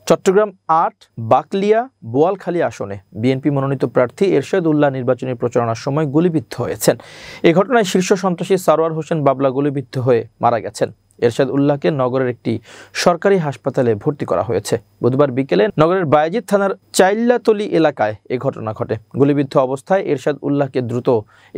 চট্টগ্রাম ৮ বাকলিয়া বোয়ালখালী আসনে বিএনপি মনোনীত প্রার্থী এরশাদ উল্লাহ নির্বাচনী প্রচারণার সময় গুলিবিদ্ধ হয়েছেন। এই ঘটনায় শীর্ষ সন্ত্রাসী সারোয়ার হোসেন বাবলা গুলিবিদ্ধ হয়ে মারা গেছেন। এরশাদ উল্লাহকে নগরের একটি সরকারি হাসপাতালে ভর্তি করা হয়েছে। বুধবার বিকেলে নগরের বায়েজিদ থানার চাইল্লাতলি এলাকায় এ ঘটনা ঘটে। গুলিবিদ্ধ অবস্থায় এরশাদ উল্লাহকে দ্রুত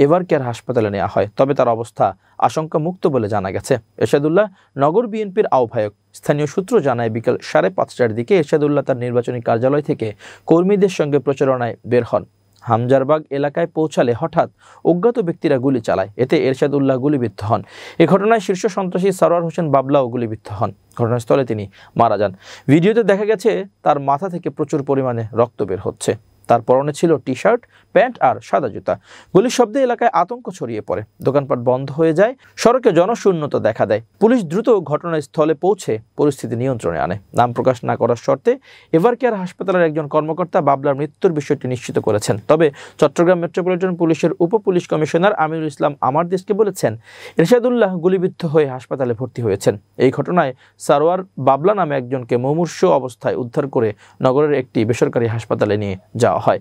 এভারকেয়ার হাসপাতালে নেওয়া হয়, তবে তার অবস্থা আশঙ্কামুক্ত বলে জানা গেছে। এরশাদ উল্লাহ নগর বিএনপির আহ্বায়ক। স্থানীয় সূত্র জানায় বিকেল 5:30টার দিকে এরশাদ উল্লাহ তার নির্বাচনী কার্যালয় থেকে কর্মীদের সঙ্গে প্রচারণায় বের হন। হামজারবাগ এলাকায় পৌঁছালে হঠাৎ অজ্ঞাত ব্যক্তিরা গুলি চালায়। এতে এরশাদ উল্লাহ গুলিবিদ্ধ হন। এ ঘটনায় শীর্ষ সন্ত্রাসী সারোয়ার হোসেন বাবলাও গুলিবিদ্ধ হন। ঘটনাস্থলে তিনি মারা যান। ভিডিওতে দেখা গেছে তার মাথা থেকে প্রচুর পরিমাণে রক্ত বের হচ্ছে। তার পরনে ছিল টি-শার্ট, প্যান্ট আর সাদা জুতা। গুলির শব্দে এলাকায় আতঙ্ক ছড়িয়ে পড়ে। দোকানপাট বন্ধ হয়ে যায়, সড়কে জনশূন্যতা দেখা দেয়। পুলিশ দ্রুত ঘটনাস্থলে পৌঁছে পরিস্থিতি নিয়ন্ত্রণে আনে। নাম প্রকাশ না করার শর্তে এভারকেয়ার হাসপাতালের একজন কর্মকর্তা বাবলার মৃত্যুর বিষয়টি নিশ্চিত করেছেন। তবে চট্টগ্রাম মেট্রোপলিটন পুলিশের উপপুলিশ কমিশনার আমিরুল ইসলাম আমার দেশকে বলেছেন, এরশাদ উল্লাহ গুলিবিদ্ধ হয়ে হাসপাতালে ভর্তি হয়েছেন। এই ঘটনায় সারোয়ার বাবলা নামে একজনকে মুমূর্ষু অবস্থায় উদ্ধার করে নগরের একটি বেসরকারি হাসপাতালে নিয়ে যাওয়া হয়।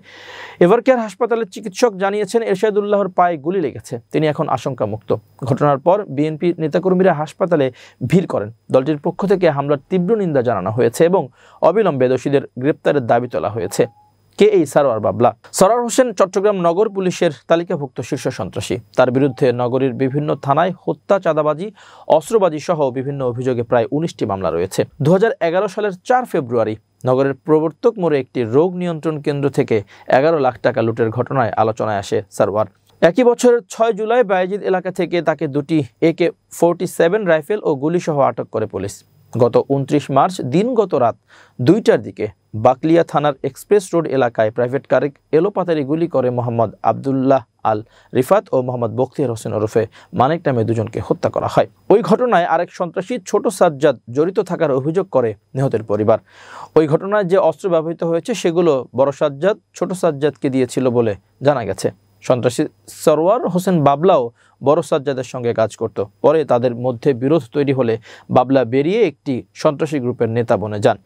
এভারকেয়ার হাসপাতালের চিকিৎসক জানিয়েছেন এরশাদ উল্লাহর পায়ে গুলি লেগেছে, তিনি এখন আশঙ্কামুক্ত। ঘটনার পর বিএনপি নেতাকর্মীরা হাসপাতালে ভিড় করেন। দলটির পক্ষ থেকে হামলার তীব্র নিন্দা জানানো হয়েছে এবং অবিলম্বে দোষীদের গ্রেপ্তারের দাবি তোলা হয়েছে। কে এই সারোয়ার বাবলা? সারোয়ার হোসেন চট্টগ্রাম নগর পুলিশের তালিকাভুক্ত শীর্ষ সন্ত্রাসী। তার বিরুদ্ধে নগরীর বিভিন্ন থানায় হত্যা, চাঁদাবাজি, অস্ত্রবাজি সহ বিভিন্ন অভিযোগে প্রায় 19টি মামলা রয়েছে। 2011 সালের 4 ফেব্রুয়ারি নগরের প্রবর্তক মোড়ে একটি রোগ নিয়ন্ত্রণ কেন্দ্র থেকে 11 লাখ টাকা লুটের ঘটনায় আলোচনায় আসে সারোয়ার। একই বছরের 6 জুলাই বায়েজিদ এলাকা থেকে তাকে দুটি AK-47 রাইফেল ও গুলিসহ আটক করে পুলিশ। গত 29 মার্চ দিনগত রাত 2টার দিকে বাকলিয়া থানার এক্সপ্রেস রোড এলাকায় প্রাইভেট কারে এলোপাতারি গুলি করে মোহাম্মদ আবদুল্লাহ আল রিফাত ও মোহাম্মদ বখতিয়ার হোসেন ওরফে মানিক নামে দুজনকে হত্যা করা হয়। ওই ঘটনায় আরেক সন্ত্রাসী ছোট সাজ্জাদ জড়িত থাকার অভিযোগ করে নিহতের পরিবার। ওই ঘটনায় যে অস্ত্র ব্যবহৃত হয়েছে সেগুলো বড় সাজ্জাদ ছোট সাজ্জাদকে দিয়েছিল বলে জানা গেছে। সন্ত্রাসী সারোয়ার হোসেন বাবলাও বড় সাজ্জাদের সঙ্গে কাজ করত। পরে তাদের মধ্যে বিরোধ তৈরি হলে বাবলা বেরিয়ে একটি সন্ত্রাসী গ্রুপের নেতা বনে যান।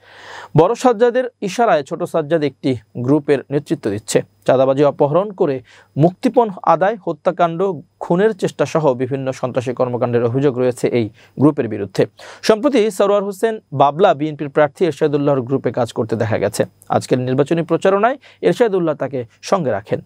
বড় সাজ্জাদের ইশারায় ছোট সাজ্জাদ একটি গ্রুপের নেতৃত্ব দিচ্ছে। চাঁদাবাজি, অপহরণ করে মুক্তিপণ আদায়, হত্যাকাণ্ড, খুনের চেষ্টা সহ বিভিন্ন সন্ত্রাসী কর্মকাণ্ডের অভিযোগ রয়েছে এই গ্রুপের বিরুদ্ধে। সম্প্রতি সারোয়ার হোসেন বাবলা বিএনপির প্রার্থী এরশাদ উল্লাহর গ্রুপে কাজ করতে দেখা গেছে। আজকের নির্বাচনী প্রচারণায় এরশাদ উল্লাহ তাকে সঙ্গে রাখেন।